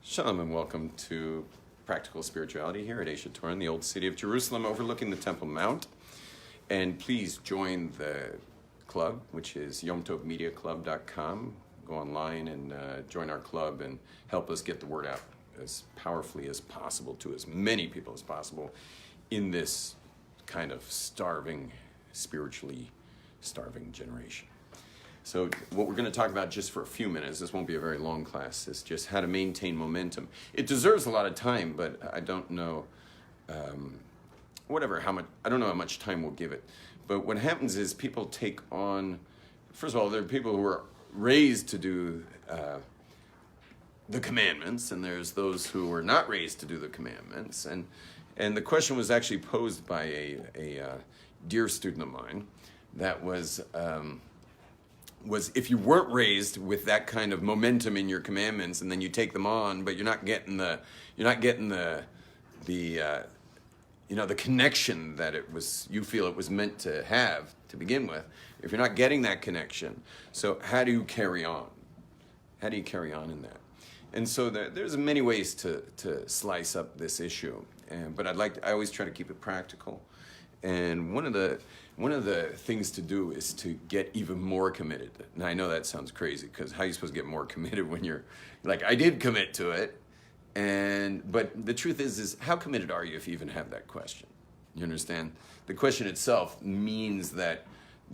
Shalom and welcome to Practical Spirituality here at Aish HaTorah in the old city of Jerusalem overlooking the Temple Mount. And please join the club, which is yomtovmediaclub.com. Go online and join our club and help us get the word out as powerfully as possible to as many people as possible in this kind of spiritually starving generation. So what we're going to talk about just for a few minutes, this won't be a very long class, is just how to maintain momentum. It deserves a lot of time, but I don't know, I don't know how much time we'll give it. But what happens is people take on, first of all, there are people who are raised to do the commandments, and there's those who are not raised to do the commandments. And the question was actually posed by a dear student of mine that was if you weren't raised with that kind of momentum in your commandments, and then you take them on, but you're not getting the connection that you feel it was meant to have to begin with. If you're not getting that connection, so how do you carry on? How do you carry on in that? And so there's many ways to slice up this issue, but I always try to keep it practical. And one of the things to do is to get even more committed. Now, I know that sounds crazy, because how are you supposed to get more committed when you're like, I did commit to it, but the truth is how committed are you if you even have that question? You understand? The question itself means that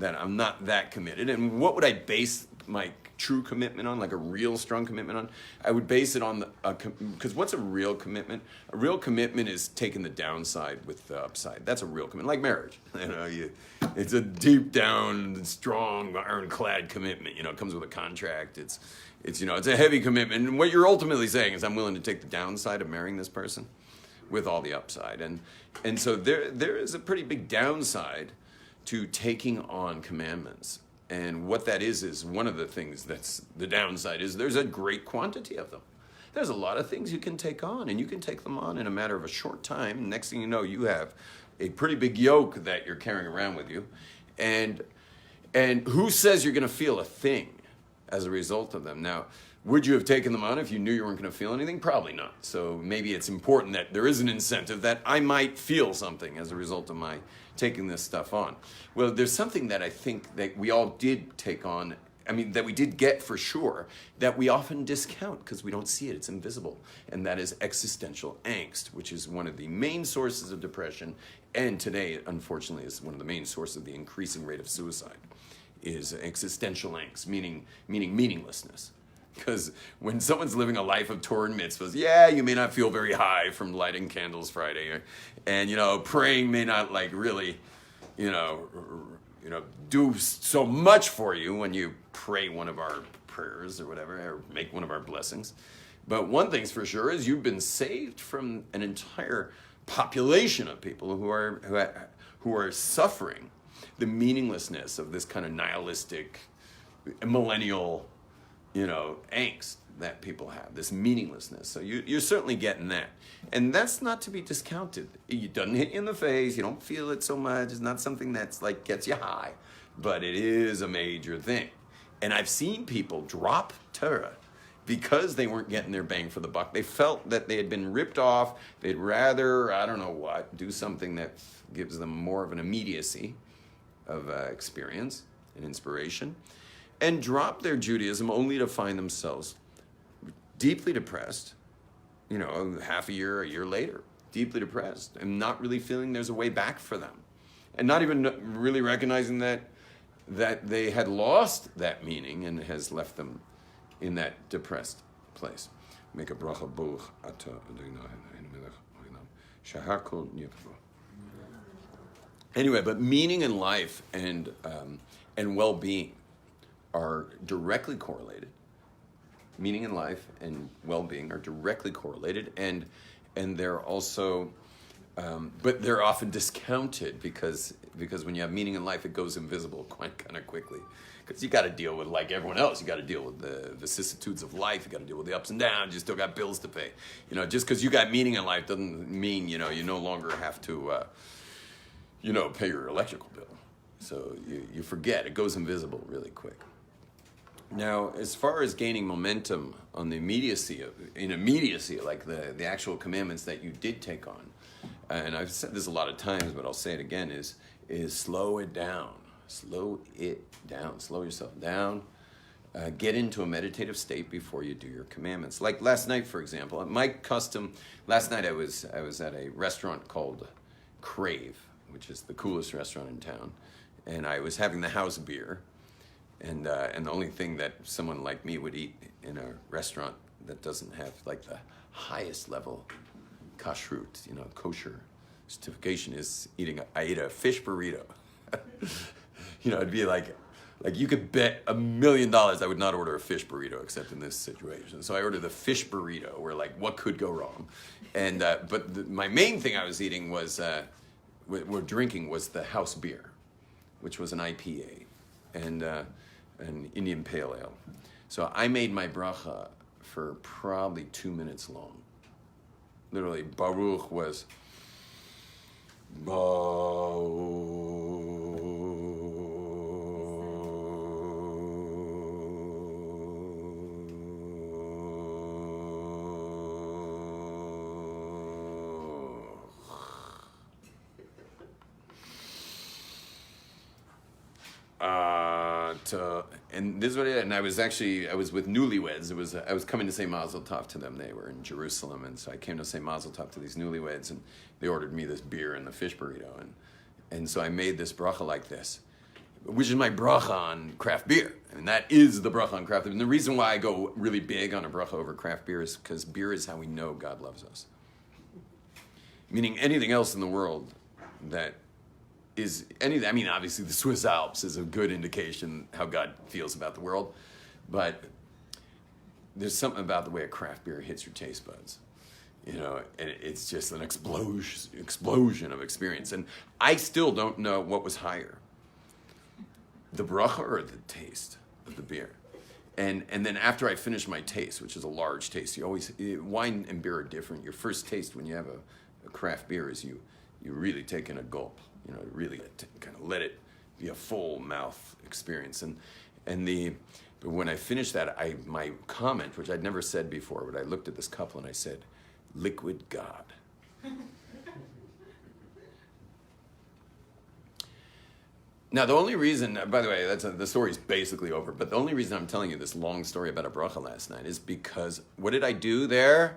I'm not that committed. And what would I base my true commitment on, like a real strong commitment on? I would base it on because what's a real commitment? A real commitment is taking the downside with the upside. That's a real commitment, like marriage. It's a deep down, strong, ironclad commitment. It comes with a contract. It's a heavy commitment. And what you're ultimately saying is, I'm willing to take the downside of marrying this person with all the upside. And so there is a pretty big downside to taking on commandments. And what that is one of the things that's the downside is there's a great quantity of them. There's a lot of things you can take on, and you can take them on in a matter of a short time. Next thing you know, you have a pretty big yoke that you're carrying around with you. And who says you're going to feel a thing as a result of them? Now, would you have taken them on if you knew you weren't going to feel anything? Probably not. So maybe it's important that there is an incentive that I might feel something as a result of my taking this stuff on. Well, there's something that I think that we all did take on, that we did get for sure, that we often discount because we don't see it, it's invisible. And that is existential angst, which is one of the main sources of depression. And today, unfortunately, is one of the main sources of the increasing rate of suicide, is existential angst, meaning meaninglessness. Because when someone's living a life of Torah and mitzvahs, you may not feel very high from lighting candles Friday, and praying may not really, do so much for you when you pray one of our prayers or whatever, or make one of our blessings. But one thing's for sure is you've been saved from an entire population of people who are suffering the meaninglessness of this kind of nihilistic, millennial, angst that people have, this meaninglessness. So you're certainly getting that. And that's not to be discounted. It doesn't hit you in the face. You don't feel it so much. It's not something that's gets you high, but it is a major thing. And I've seen people drop Torah because they weren't getting their bang for the buck. They felt that they had been ripped off. They'd rather, I don't know what, do something that gives them more of an immediacy of experience and inspiration, and drop their Judaism only to find themselves deeply depressed, half a year later, deeply depressed, and not really feeling there's a way back for them. And not even really recognizing that they had lost that meaning and has left them in that depressed place. Make a bracha buch ata shahakol nirvo. Anyway, but meaning in life and well-being are directly correlated. Meaning in life and well-being are directly correlated, and they're also, but they're often discounted because when you have meaning in life, it goes invisible quite kind of quickly. Because you got to deal with, like everyone else, you got to deal with the vicissitudes of life. You got to deal with the ups and downs. You still got bills to pay. Just because you got meaning in life doesn't mean you no longer have to pay your electrical bill. So you forget, it goes invisible really quick. Now, as far as gaining momentum on the immediacy, like the actual commandments that you did take on, and I've said this a lot of times, but I'll say it again, is slow it down. Slow it down. Slow yourself down. Get into a meditative state before you do your commandments. Like last night, for example, my custom, last night I was at a restaurant called Crave, which is the coolest restaurant in town, and I was having the house beer. And the only thing that someone like me would eat in a restaurant that doesn't have like the highest level kashrut, kosher certification is I ate a fish burrito. It'd be like you could bet $1 million I would not order a fish burrito except in this situation. So I ordered the fish burrito, where like what could go wrong? And my main thing I was eating was drinking was the house beer, which was an IPA, and an Indian Pale Ale. So I made my bracha for probably 2 minutes long. Literally, Baruch was and this is what I did. And I was with newlyweds. I was coming to say Mazel Tov to them. They were in Jerusalem, and so I came to say Mazel Tov to these newlyweds, and they ordered me this beer and the fish burrito, and so I made this bracha like this, which is my bracha on craft beer. I mean, that is the bracha on craft beer. And the reason why I go really big on a bracha over craft beer is because beer is how we know God loves us. Meaning anything else in the world that is anything, I mean, obviously the Swiss Alps is a good indication how God feels about the world, but there's something about the way a craft beer hits your taste buds, and it's just an explosion of experience. And I still don't know what was higher, the bracha or the taste of the beer. And then after I finish my taste, which is a large taste, wine and beer are different. Your first taste when you have a craft beer is you really take in a gulp. Really kind of let it be a full mouth experience. But when I finished that, my comment, which I'd never said before, but I looked at this couple and I said, "Liquid God." Now, the only reason, by the way, the story's basically over, but the only reason I'm telling you this long story about a bracha last night is because what did I do there?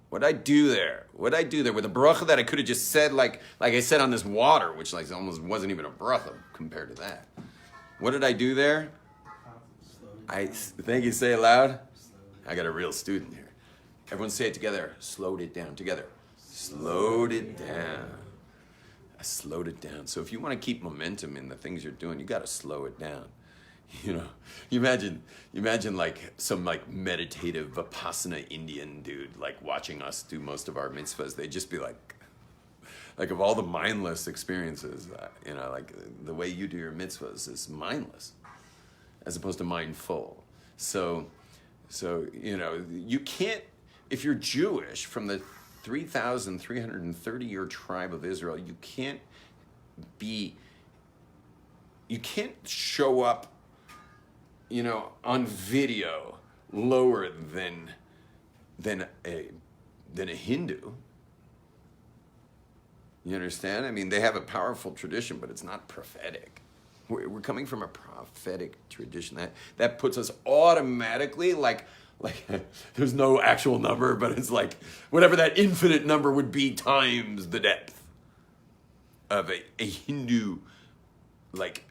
What'd I do there with a bracha that I could have just said like I said on this water, which like almost wasn't even a bracha compared to that. What did I do there? Thank you, say it loud. I got a real student here. Everyone say it together. Slowed it down together. Slowed it down. I slowed it down. So if you want to keep momentum in the things you're doing, you got to slow it down. You imagine like some like meditative Vipassana Indian dude like watching us do most of our mitzvahs. They'd just be like of all the mindless experiences, like the way you do your mitzvahs is mindless as opposed to mindful. So you can't, if you're Jewish from the 3,330-year tribe of Israel, you can't show up on video lower than a Hindu. You understand? I mean, they have a powerful tradition, but it's not prophetic. We're coming from a prophetic tradition that puts us automatically like there's no actual number, but it's like whatever that infinite number would be times the depth of a Hindu like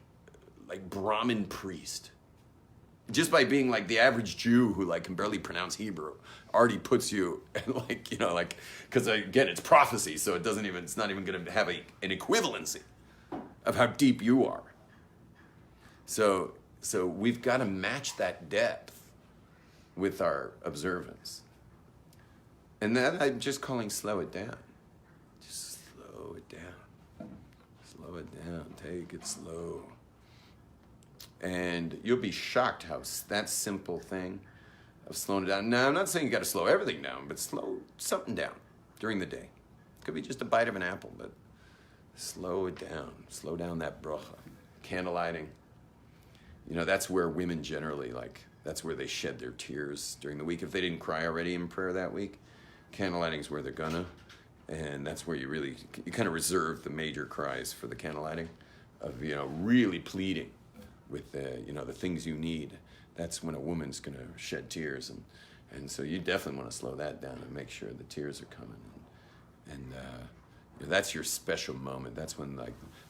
Brahmin priest. Just by being like the average Jew who like can barely pronounce Hebrew already puts you because again, it's prophecy, so it's not even going to have an equivalency of how deep you are. So we've got to match that depth with our observance. And that I'm just calling slow it down. Just slow it down. Slow it down. Take it slow. And you'll be shocked how that simple thing of slowing it down. Now, I'm not saying you got to slow everything down, but slow something down during the day. It could be just a bite of an apple, but slow it down. Slow down that bracha. candle lighting. That's where women generally, that's where they shed their tears during the week. If they didn't cry already in prayer that week, candle lighting is where they're gonna. And that's where you kind of reserve the major cries for the candle lighting of, really pleading with the things you need. That's when a woman's gonna shed tears. And so you definitely want to slow that down and make sure the tears are coming. And that's your special moment. That's when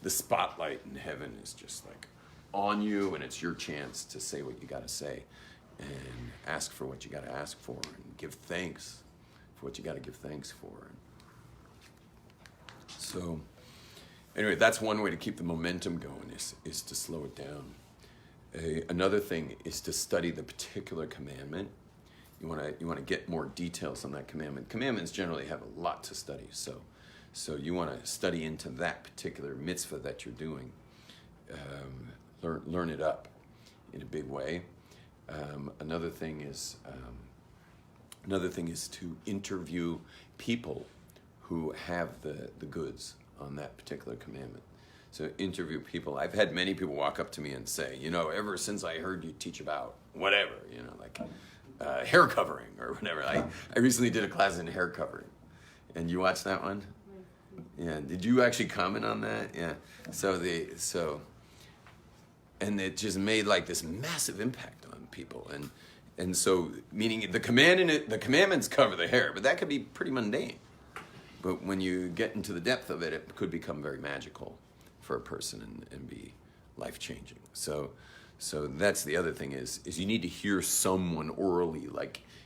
the spotlight in heaven is just on you, and it's your chance to say what you got to say and ask for what you got to ask for and give thanks for what you got to give thanks for. So anyway, that's one way to keep the momentum going is to slow it down. Another thing is to study the particular commandment. You want to get more details on that commandment. Commandments generally have a lot to study, so you want to study into that particular mitzvah that you're doing. Learn it up in a big way. Another thing is to interview people who have the goods on that particular commandment. So interview people. I've had many people walk up to me and say, ever since I heard you teach about whatever, hair covering or whatever. I recently did a class in hair covering. And you watched that one? Yeah. Did you actually comment on that? Yeah. And it just made this massive impact on people. And so, meaning the commandments cover the hair, but that could be pretty mundane. But when you get into the depth of it, it could become very magical for a person and be life-changing. So that's the other thing is you need to hear someone orally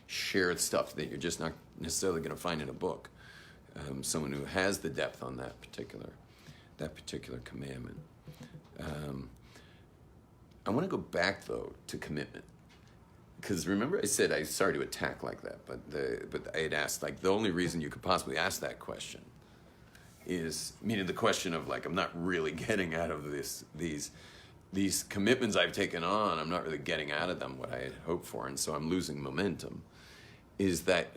share stuff that you're just not necessarily going to find in a book. Someone who has the depth on that particular commandment. I want to go back though to commitment, because remember I said I started to attack like that, but I had asked the only reason you could possibly ask that question is meaning the question of I'm not really getting out of these commitments I've taken on. I'm not really getting out of them what I had hoped for, and so I'm losing momentum. Is that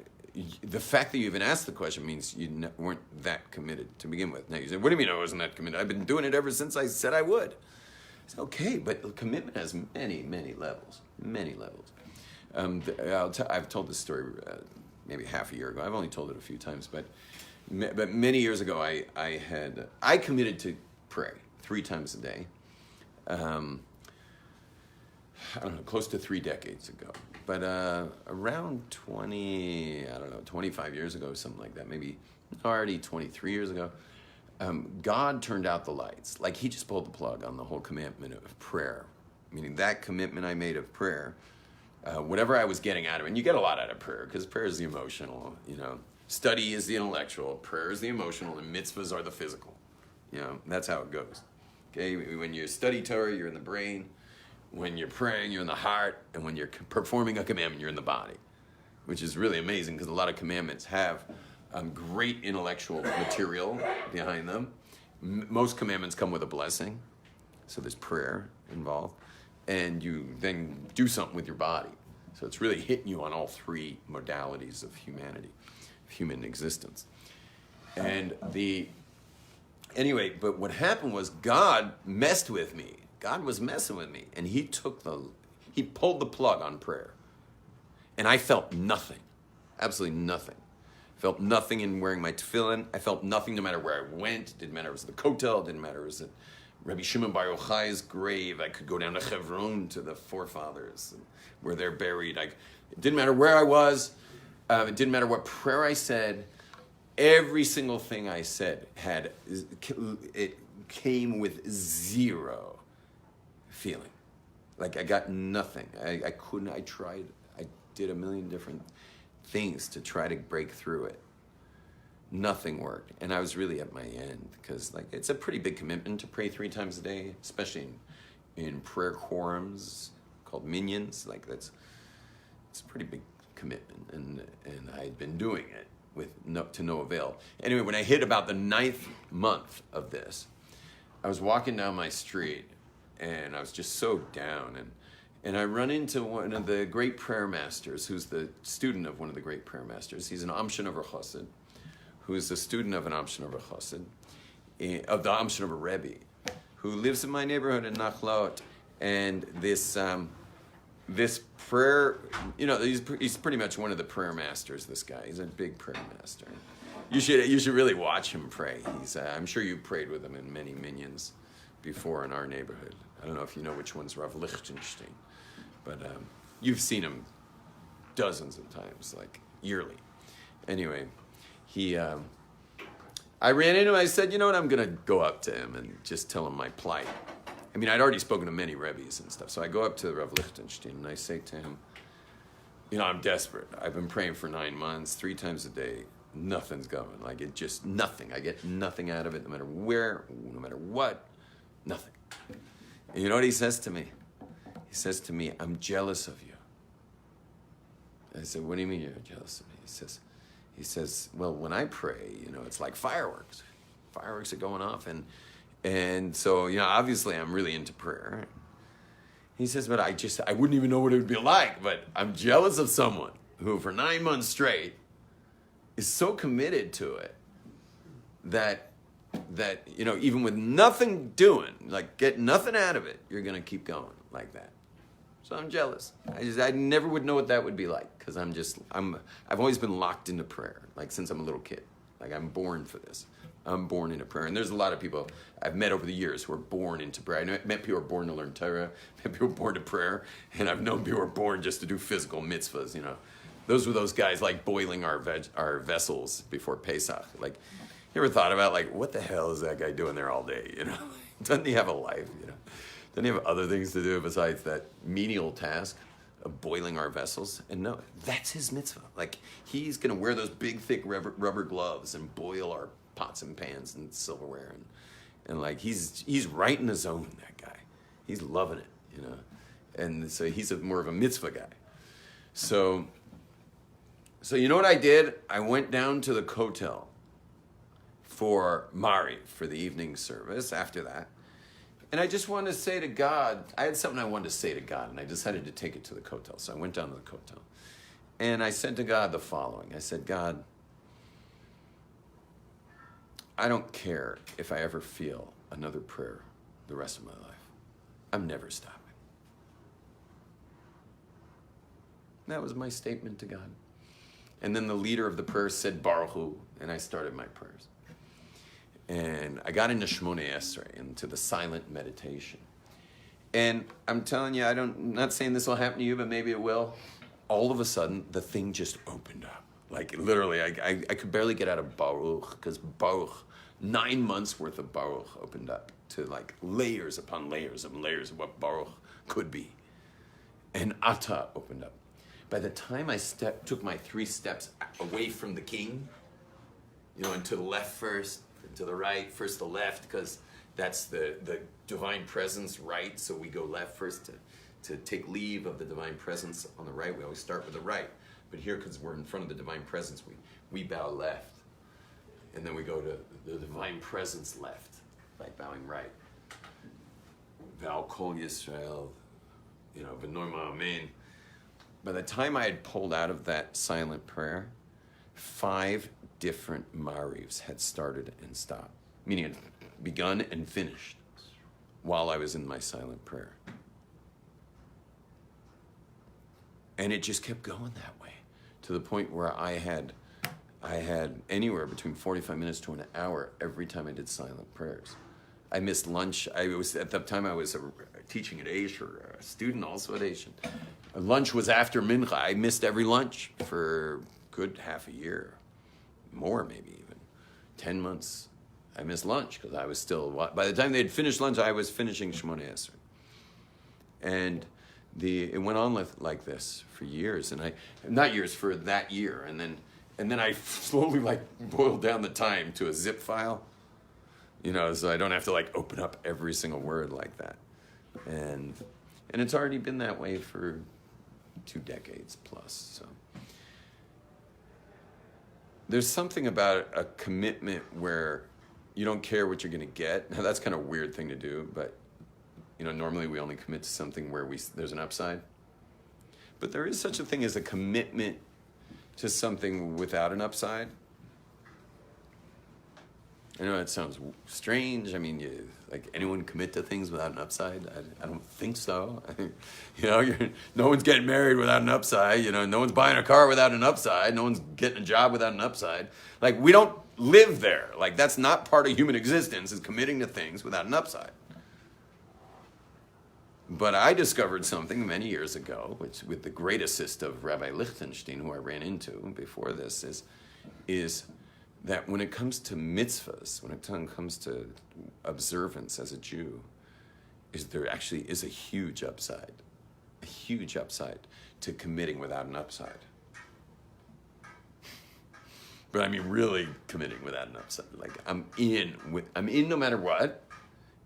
the fact that you even asked the question means you weren't that committed to begin with. Now you say, what do you mean I wasn't that committed? I've been doing it ever since I said I would. It's okay, but commitment has many, many levels. Many levels. I've told this story maybe half a year ago. I've only told it a few times, but many years ago I committed to pray 3 times a day. I don't know, close to 3 decades ago. But around 25 years ago, something like that, maybe already 23 years ago, God turned out the lights. He just pulled the plug on the whole commandment of prayer. Meaning that commitment I made of prayer, whatever I was getting out of it, and you get a lot out of prayer, because prayer is the emotional, study is the intellectual, prayer is the emotional, and mitzvahs are the physical. That's how it goes. Okay, when you study Torah, you're in the brain. When you're praying, you're in the heart. And when you're performing a commandment, you're in the body, which is really amazing because a lot of commandments have great intellectual material behind them. Most commandments come with a blessing, so there's prayer involved, and you then do something with your body. So it's really hitting you on all 3 modalities of humanity, of human existence. Anyway, but what happened was God messed with me. God was messing with me, and he pulled the plug on prayer. And I felt nothing, absolutely nothing. Felt nothing in wearing my tefillin. I felt nothing no matter where I went. Didn't matter if it was the Kotel, didn't matter if it was at Rabbi Shimon Bar Yochai's grave. I could go down to Hebron to the forefathers where they're buried. It didn't matter where I was. It didn't matter what prayer I said. Every single thing I said it came with 0 feeling. I got nothing. I couldn't. I tried. I did a million different things to try to break through it. Nothing worked, and I was really at my end because it's a pretty big commitment to pray 3 times a day, especially in prayer quorums called minions. It's a pretty big commitment, and I'd been doing it to no avail. Anyway, when I hit about the 9th month of this, I was walking down my street, and I was just so down, and I run into one of the great prayer masters, who's the student of one of the great prayer masters. He's an Amshinover Chassid, who is the student of an Amshinover Chassid, of the Amshinover Rebbe, who lives in my neighborhood in Nachlaot, and this prayer, he's pretty much one of the prayer masters. This guy, he's a big prayer master. You should really watch him pray. I'm sure you prayed with him in many minions before in our neighborhood. I don't know if you know which one's Rav Lichtenstein, but you've seen him dozens of times, like yearly. Anyway, I ran into him. I said, you know what? I'm going to go up to him and just tell him my plight. I mean, I'd already spoken to many Rebbes and stuff. So I go up to Rav Lichtenstein and I say to him, I'm desperate. I've been praying for 9 months, 3 times a day. Nothing's going. Like, it just, nothing. I get nothing out of it, no matter where, no matter what, nothing. And you know what he says to me? He says to me, I'm jealous of you. I said, what do you mean you're jealous of me? He says, well, when I pray, it's like fireworks. Fireworks are going off. And so, obviously I'm really into prayer. He says, but I wouldn't even know what it would be like, but I'm jealous of someone who for 9 months straight is so committed to it that even with nothing doing, like get nothing out of it, you're going to keep going like that. So I'm jealous. I never would know what that would be like because I've always been locked into prayer, like since I'm a little kid. Like I'm born for this. I'm born into prayer. And there's a lot of people I've met over the years who are born into prayer. I met people who are born to learn Torah, met people who are born to prayer, and I've known people who are born just to do physical mitzvahs, Those were those guys like boiling our vessels before Pesach. Like, you ever thought about, like, what the hell is that guy doing there all day, Doesn't he have a life, Doesn't he have other things to do besides that menial task of boiling our vessels? And no, that's his mitzvah. Like, he's going to wear those big, thick rubber gloves and boil our pots and pans and silverware. And like, he's right in the zone, that guy. He's loving it, And so he's more of a mitzvah guy. So you know what I did? I went down to the Kotel for Mari, for the evening service after that. And I just wanted to say to God, I had something I wanted to say to God, and I decided to take it to the Kotel. So I went down to the Kotel. And I said to God the following. I said, God, I don't care if I ever feel another prayer the rest of my life. I'm never stopping. That was my statement to God. And then the leader of the prayer said Baruch Hu, and I started my prayers. And I got into Shmoneh Esrei, into the silent meditation. And I'm telling you, I'm not saying this will happen to you, but maybe it will. All of a sudden, the thing just opened up. Like literally, I could barely get out of Baruch, because Baruch, 9 months worth of Baruch opened up to like layers upon layers of what Baruch could be. And Ata opened up. By the time I took my 3 steps away from the king, and to the left first, and to the right, first the left, because that's the divine presence, right? So we go left first to take leave of the divine presence on the right. We always start with the right. But here, because we're in front of the divine presence, we bow left. And then we go to the divine presence left, like bowing right. Vow Kol Yisrael, V'norma Amen. By the time I had pulled out of that silent prayer, 5 different Marivs had started and stopped, meaning it had begun and finished while I was in my silent prayer. And it just kept going that way to the point where I had anywhere between 45 minutes to an hour every time I did silent prayers. I missed lunch. At that time I was teaching at Aish, or a student also at Aish. Lunch was after Mincha. I missed every lunch for a good half a year, more maybe even, 10 months. I missed lunch because I was still, by the time they'd finished lunch, I was finishing Shmoneh Esrei. And it went on like this for years, for that year. And then I slowly boiled down the time to a zip file, so I don't have to open up every single word like that. And it's already been that way for 2 decades plus. So there's something about a commitment where you don't care what you're going to get. Now that's kind of a weird thing to do, but normally we only commit to something where there's an upside. But there is such a thing as a commitment to something without an upside. I know that sounds strange. I mean, like anyone commit to things without an upside? I don't think so. No one's getting married without an upside. No one's buying a car without an upside. No one's getting a job without an upside. Like, we don't live there. Like, that's not part of human existence, is committing to things without an upside. But I discovered something many years ago, which, with the great assist of Rabbi Lichtenstein, who I ran into before this, is that when it comes to mitzvahs, when it comes to observance as a Jew, there actually is a huge upside to committing without an upside. But I mean, really committing without an upside. Like, I'm in no matter what,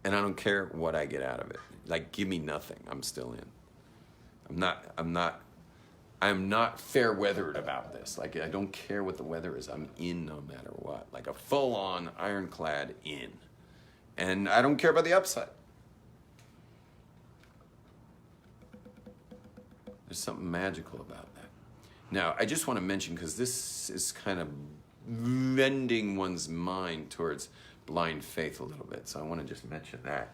and I don't care what I get out of it. Like, give me nothing, I'm still in. I'm not fair weathered about this. Like, I don't care what the weather is. I'm in no matter what. Like a full-on ironclad in. And I don't care about the upside. There's something magical about that. Now, I just want to mention, because this is kind of lending one's mind towards blind faith a little bit, so I want to just mention that.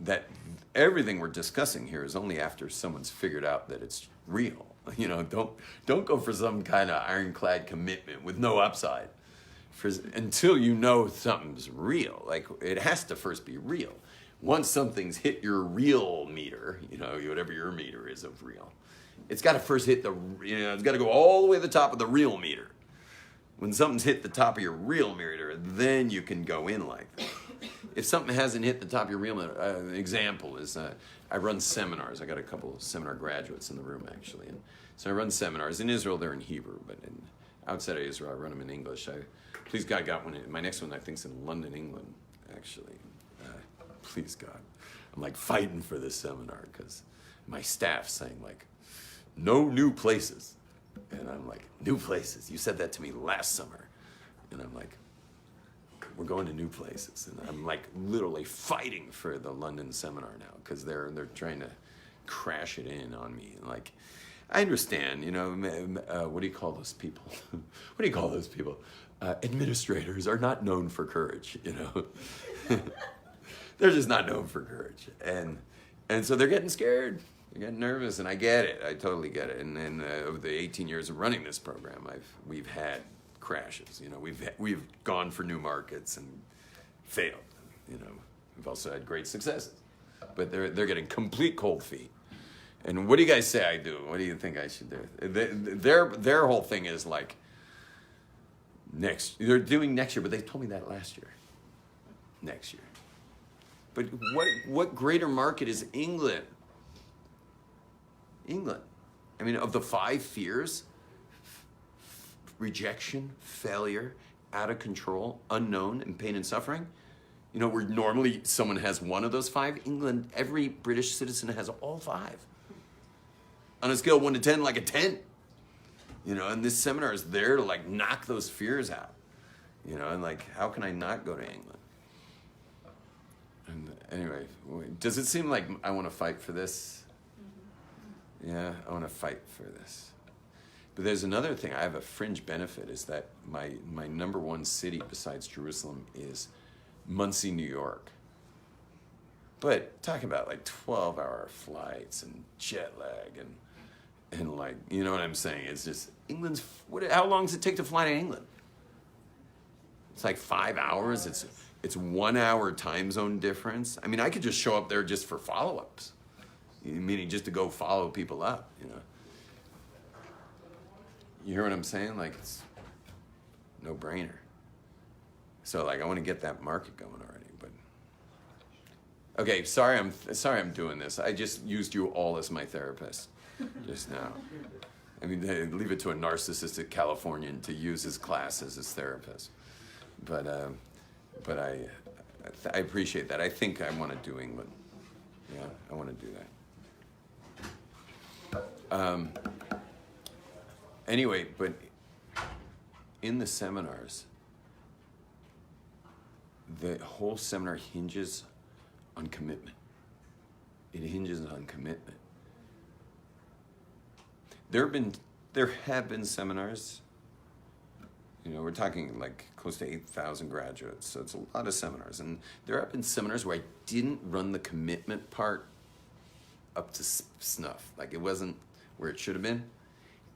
That everything we're discussing here is only after someone's figured out that it's real. Don't go for some kind of ironclad commitment with no upside until you know something's real. Like, it has to first be real. Once something's hit your real meter, whatever your meter is of real, it's got to first hit it's got to go all the way to the top of the real meter. When something's hit the top of your real meter, then you can go in like that. If something hasn't hit the top of your real meter, an example is I run seminars. I got a couple of seminar graduates in the room, actually. And so I run seminars. In Israel, they're in Hebrew, but outside of Israel, I run them in English. Please God, got one. My next one, I think, is in London, England, actually. Please God. I'm like fighting for this seminar because my staff's saying, like, no new places. And I'm like, new places? You said that to me last summer. And I'm like, we're going to new places. And I'm like literally fighting for the London seminar now because they're trying to crash it in on me. And like, I understand, what do you call those people? What do you call those people? Administrators are not known for courage, They're just not known for courage. And so they're getting scared. They're getting nervous, and I get it. I totally get it. And over the 18 years of running this program, we've had crashes. We've gone for new markets and failed. We've also had great successes, but they're getting complete cold feet. And what do you guys say I do? What do you think I should do? Their whole thing is like they're doing next year, but they told me that last year. Next year. But what greater market is England? England. I mean, of the 5 fears, rejection, failure, out of control, unknown, and pain and suffering, where normally someone has one of those 5, England, every British citizen has all 5. On a scale of 1 to 10, like a 10. And this seminar is there to like knock those fears out. And like, how can I not go to England? And anyway, does it seem like I want to fight for this? Yeah, I want to fight for this. But there's another thing. I have a fringe benefit, is that my number 1 city besides Jerusalem is Muncie, New York. But talking about like 12-hour flights and jet lag and like, you know what I'm saying? It's just, how long does it take to fly to England? It's like 5 hours. It's 1 hour time zone difference. I mean, I could just show up there just for follow-ups. Meaning just to go follow people up, You hear what I'm saying? Like, it's no brainer. So like, I want to get that market going already, but okay, sorry I'm doing this. I just used you all as my therapist just now. I mean, leave it to a narcissistic Californian to use his class as his therapist. But I appreciate that. I think I want to do England. Yeah, I want to do that. Anyway, but in the seminars, the whole seminar hinges on commitment. It hinges on commitment. There have been seminars, we're talking like close to 8,000 graduates, so it's a lot of seminars. And there have been seminars where I didn't run the commitment part up to snuff. Like it wasn't where it should have been.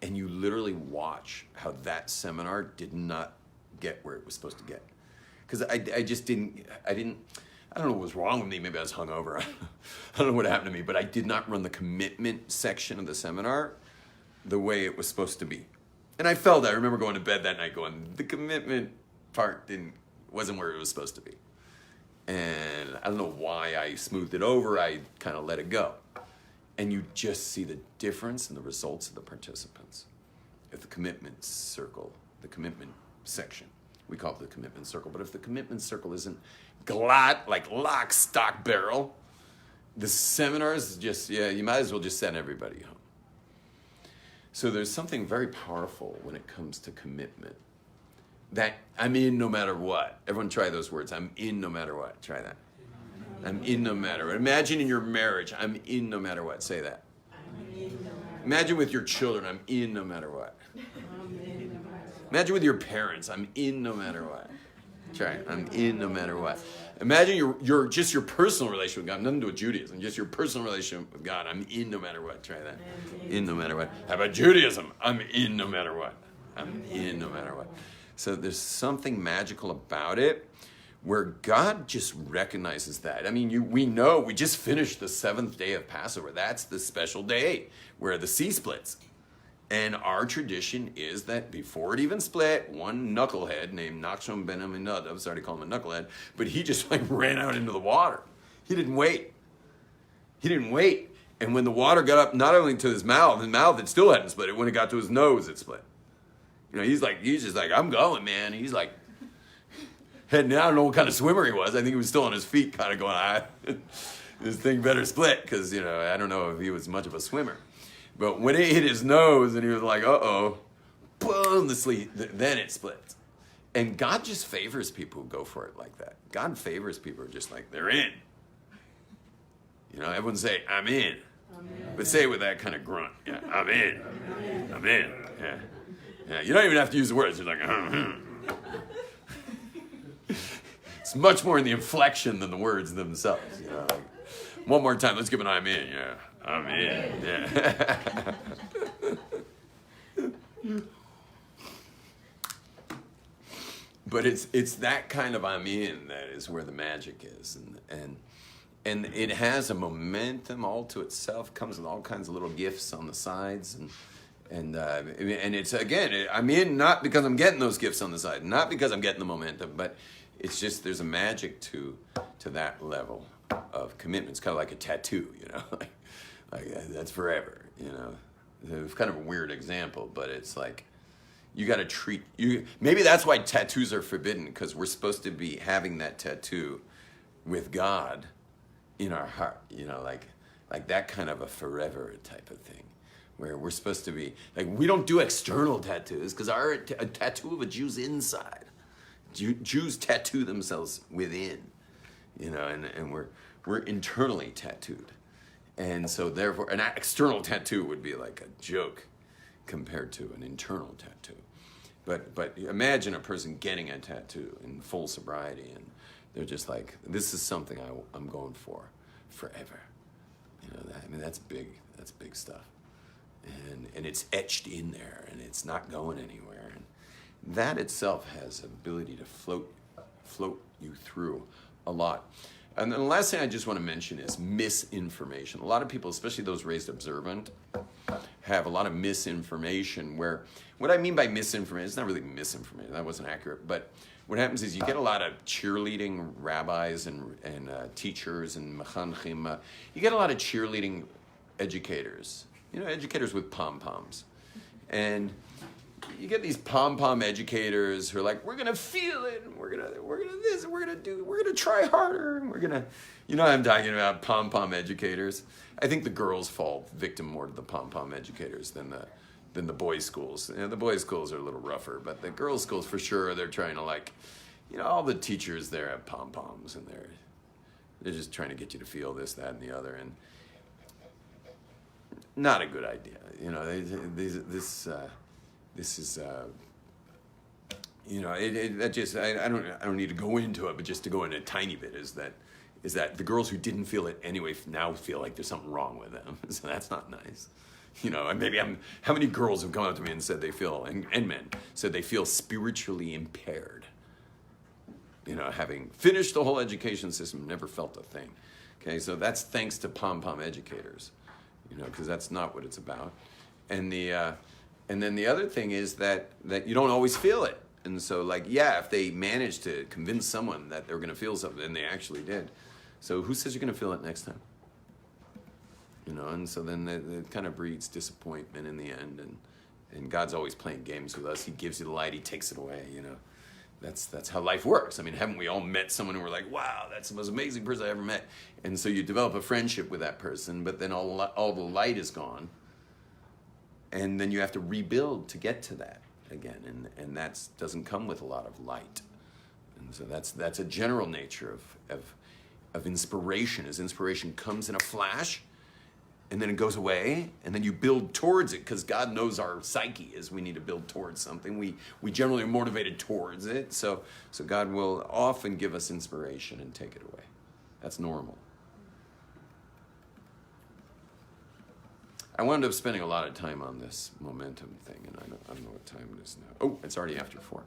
And you literally watch how that seminar did not get where it was supposed to get. Because I don't know what was wrong with me. Maybe I was hungover. I don't know what happened to me, but I did not run the commitment section of the seminar the way it was supposed to be. And I felt, I remember going to bed that night going, the commitment part wasn't where it was supposed to be. And I don't know why I smoothed it over. I kind of let it go. And you just see the difference in the results of the participants at the commitment circle, the commitment section. We call it the commitment circle. But if the commitment circle isn't like lock, stock, barrel, the seminars just, you might as well just send everybody home. So there's something very powerful when it comes to commitment. That I'm in no matter what. Everyone try those words. I'm in no matter what. Try that. I'm in no matter what. Imagine in your marriage, I'm in no matter what. Say that. Imagine with your children, I'm in no matter what. Imagine with your parents, I'm in no matter what. Try it. I'm in no matter what. Imagine your just your personal relationship with God, nothing to do with Judaism, just your personal relationship with God. I'm in no matter what. Try that. In no matter what. How about Judaism? I'm in no matter what. I'm in no matter what. So there's something magical about it where God just recognizes that. I mean, we know we just finished the 7th day of Passover. That's the special day where the sea splits. And our tradition is that before it even split, one knucklehead named Nachshon ben Aminadav, sorry to call him a knucklehead, but he just like ran out into the water. He didn't wait. And when the water got up, not only to his mouth it still hadn't split. When it got to his nose, it split. He's just like, I'm going, man. He's like, heading out. I don't know what kind of swimmer he was. I think he was still on his feet, kind of going, this thing better split, because, I don't know if he was much of a swimmer. But when it hit his nose and he was like, uh-oh, boom, then it splits. And God just favors people who go for it like that. God favors people who are just like, they're in. Everyone say, I'm in. Amen. But say it with that kind of grunt. Yeah, I'm in. Amen. I'm in. Yeah. You don't even have to use the words. You're like, It's much more in the inflection than the words themselves. One more time, let's give an I'm in. Yeah. I'm in. Yeah. But it's that kind of I'm in that is where the magic is, and it has a momentum all to itself. Comes with all kinds of little gifts on the sides, and it's again I'm in not because I'm getting those gifts on the side, not because I'm getting the momentum, but it's just there's a magic to that level of commitment. It's kind of like a tattoo, like that's forever, It's kind of a weird example, but it's like you got to treat you. Maybe that's why tattoos are forbidden, because we're supposed to be having that tattoo with God in our heart, like that kind of a forever type of thing, where we're supposed to be like we don't do external tattoos because a tattoo of a Jew's inside. Jews tattoo themselves within, and we're internally tattooed. And so therefore, an external tattoo would be like a joke compared to an internal tattoo. But imagine a person getting a tattoo in full sobriety, and they're just like, this is something I'm going for forever. That's big. That's big stuff. And it's etched in there, and it's not going anywhere. And that itself has ability to float you through a lot. And then the last thing I just want to mention is misinformation. A lot of people, especially those raised observant, have a lot of misinformation where, what I mean by misinformation, it's not really misinformation, that wasn't accurate, but what happens is you get a lot of cheerleading rabbis and teachers and mechanchim. You get a lot of cheerleading educators, educators with pom-poms. And you get these pom-pom educators who are like, we're gonna feel it, and we're gonna this, we're gonna try harder, and we're gonna, I'm talking about pom-pom educators. I think the girls fall victim more to the pom-pom educators than the boys' schools. The boys' schools are a little rougher, but the girls' schools for sure, they're trying to all the teachers there have pom-poms, and they're just trying to get you to feel this, that, and the other, and not a good idea. This is I don't need to go into it, but just to go in a tiny bit is that the girls who didn't feel it anyway now feel like there's something wrong with them. So that's not nice. And how many girls have come up to me and said they feel, and men, said they feel spiritually impaired. Having finished the whole education system, never felt a thing. Okay, so that's thanks to pom-pom educators, because that's not what it's about. And then the other thing is that you don't always feel it. And so, if they manage to convince someone that they're going to feel something, and they actually did. So who says you're going to feel it next time? And so then it kind of breeds disappointment in the end. And God's always playing games with us. He gives you the light, he takes it away, That's how life works. I mean, haven't we all met someone who we're like, wow, that's the most amazing person I ever met? And so you develop a friendship with that person, but then all the light is gone. And then you have to rebuild to get to that again. And that doesn't come with a lot of light. And so that's a general nature of inspiration. As inspiration comes in a flash, and then it goes away, and then you build towards it, because God knows our psyche is we need to build towards something. We generally are motivated towards it, so God will often give us inspiration and take it away. That's normal. I wound up spending a lot of time on this momentum thing, and I don't know what time it is now. Oh, it's already after 4.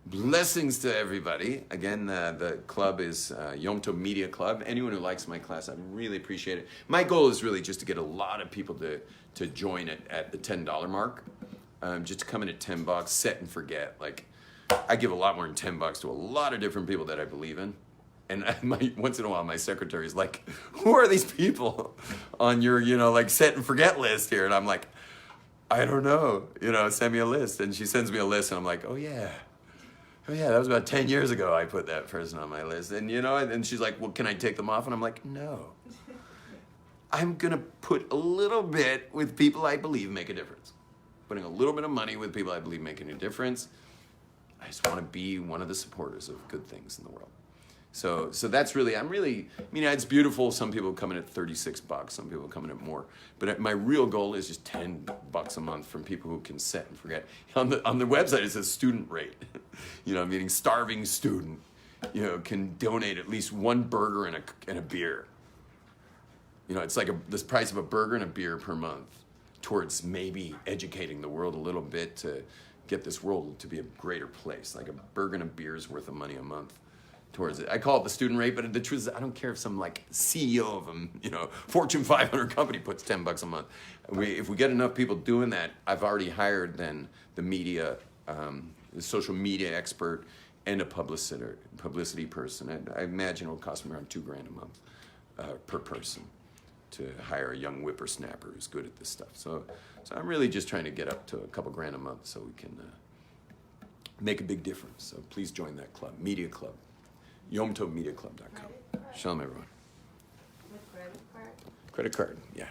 Blessings to everybody. Again, the club is Yom Tov Media Club. Anyone who likes my class, I really appreciate it. My goal is really just to get a lot of people to join it at the $10 mark. Just to come in at $10, set and forget. I give a lot more than $10 to a lot of different people that I believe in. And once in a while, my secretary is like, who are these people on your, set and forget list here? And I'm like, I don't know, send me a list. And she sends me a list, and I'm like, oh yeah, that was about 10 years ago I put that person on my list. And, and she's like, well, can I take them off? And I'm like, no. I'm going to put a little bit with people I believe make a difference. Putting a little bit of money with people I believe making a difference. I just want to be one of the supporters of good things in the world. So that's really, it's beautiful. Some people come in at $36, some people come in at more. But my real goal is just $10 a month from people who can set and forget. On the website, it says student rate. Meaning starving student, can donate at least one burger and a beer. It's like the price of a burger and a beer per month towards maybe educating the world a little bit to get this world to be a greater place. Like a burger and a beer is worth of money a month. Towards it. I call it the student rate, but the truth is I don't care if some CEO of a Fortune 500 company puts $10 a month. If we get enough people doing that, I've already hired then the media, the social media expert, and a publicity person. I imagine it will cost me around $2,000 a month per person to hire a young whippersnapper who's good at this stuff. So I'm really just trying to get up to a couple grand a month so we can make a big difference. So please join that club, Media Club. YomTovMediaClub.com. Shalom, everyone. With credit card? Credit card, yeah.